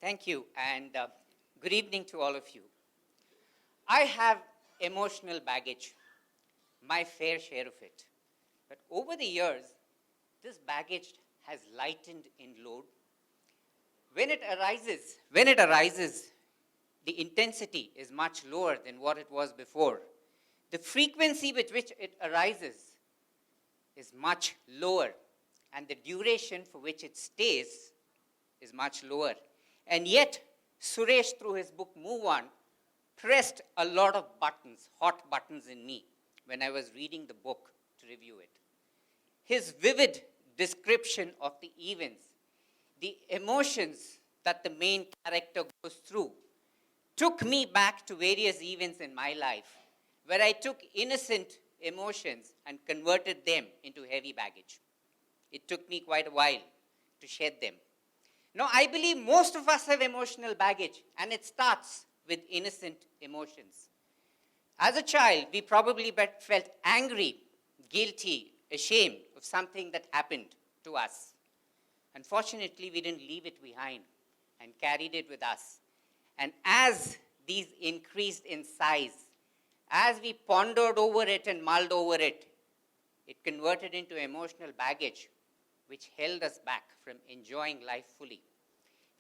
Thank you, and good evening to all of you. I have emotional baggage, my fair share of it. But over the years, this baggage has lightened in load. When it arises, the intensity is much lower than what it was before. The frequency with which it arises is much lower, and the duration for which it stays is much lower. And yet, Suresh, through his book Move On, pressed a lot of buttons, hot buttons in me when I was reading the book to review it. His vivid description of the events, the emotions that the main character goes through, took me back to various events in my life where I took innocent emotions and converted them into heavy baggage. It took me quite a while to shed them. Now, I believe most of us have emotional baggage, and it starts with innocent emotions. As a child, we probably felt angry, guilty, ashamed of something that happened to us. Unfortunately, we didn't leave it behind and carried it with us. And as these increased in size, as we pondered over it and mulled over it, it converted into emotional baggage, which held us back from enjoying life fully.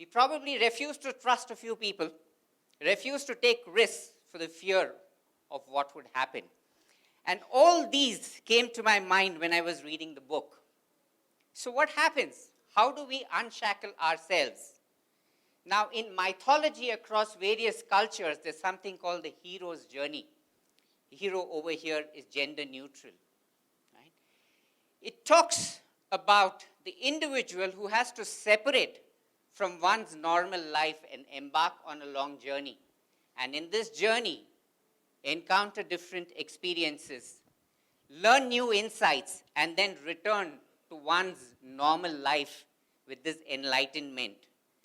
We probably refused to trust a few people, refused to take risks for the fear of what would happen. And all these came to my mind when I was reading the book. So what happens? How do we unshackle ourselves? Now, in mythology across various cultures, there's something called the hero's journey. The hero over here is gender neutral. Right? It talks about the individual who has to separate from one's normal life and embark on a long journey. And in this journey, encounter different experiences, learn new insights, and then return to one's normal life with this enlightenment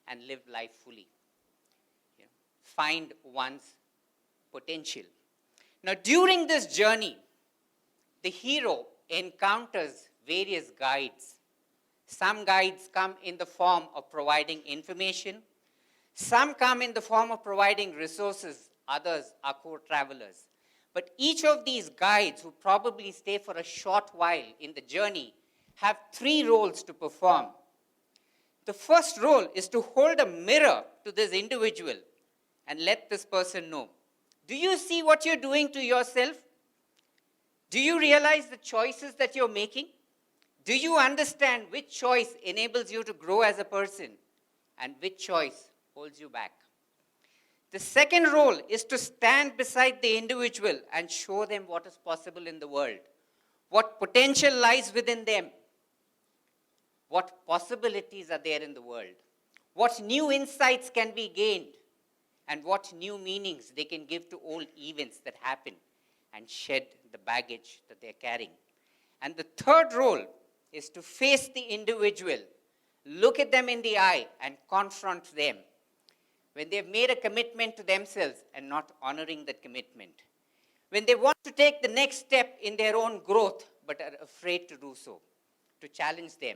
and live life fully. Find one's potential. Now, during this journey, the hero encounters various guides. Some guides come in the form of providing information. Some come in the form of providing resources. Others are co-travelers. But each of these guides, who probably stay for a short while in the journey, have three roles to perform. The first role is to hold a mirror to this individual and let this person know. Do you see what you're doing to yourself? Do you realize the choices that you're making? Do you understand which choice enables you to grow as a person and which choice holds you back? The second role is to stand beside the individual and show them what is possible in the world, what potential lies within them, what possibilities are there in the world, what new insights can be gained, and what new meanings they can give to old events that happen and shed the baggage that they're carrying. And the third role is to face the individual, look at them in the eye, and confront them when they've made a commitment to themselves and not honoring that commitment. When they want to take the next step in their own growth but are afraid to do so, to challenge them.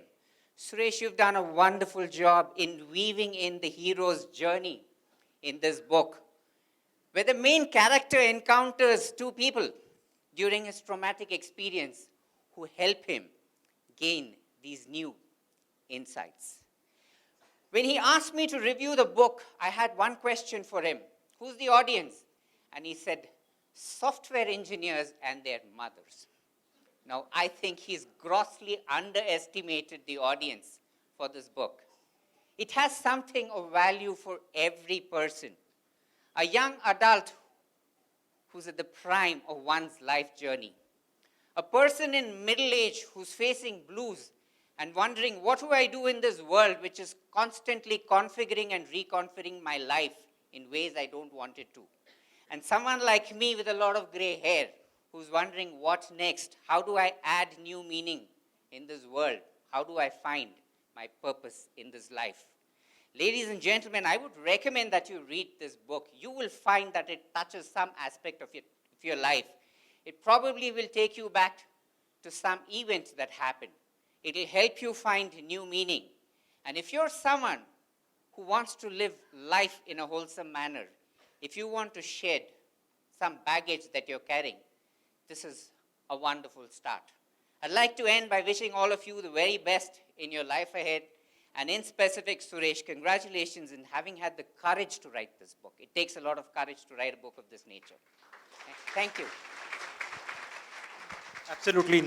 Suresh, you've done a wonderful job in weaving in the hero's journey in this book, where the main character encounters two people during his traumatic experience who help him gain these new insights. When he asked me to review the book, I had one question for him. Who's the audience? And he said, software engineers and their mothers. Now, I think he's grossly underestimated the audience for this book. It has something of value for every person. A young adult who's at the prime of one's life journey. A person in middle age who's facing blues and wondering, what do I do in this world which is constantly configuring and reconfiguring my life in ways I don't want it to? And someone like me with a lot of gray hair who's wondering, what next? How do I add new meaning in this world? How do I find my purpose in this life? Ladies and gentlemen, I would recommend that you read this book. You will find that it touches some aspect of your life. It probably will take you back to some event that happened. It will help you find new meaning. And if you're someone who wants to live life in a wholesome manner, if you want to shed some baggage that you're carrying, this is a wonderful start. I'd like to end by wishing all of you the very best in your life ahead. And in specific, Suresh, congratulations in having had the courage to write this book. It takes a lot of courage to write a book of this nature. Thank you. Absolutely.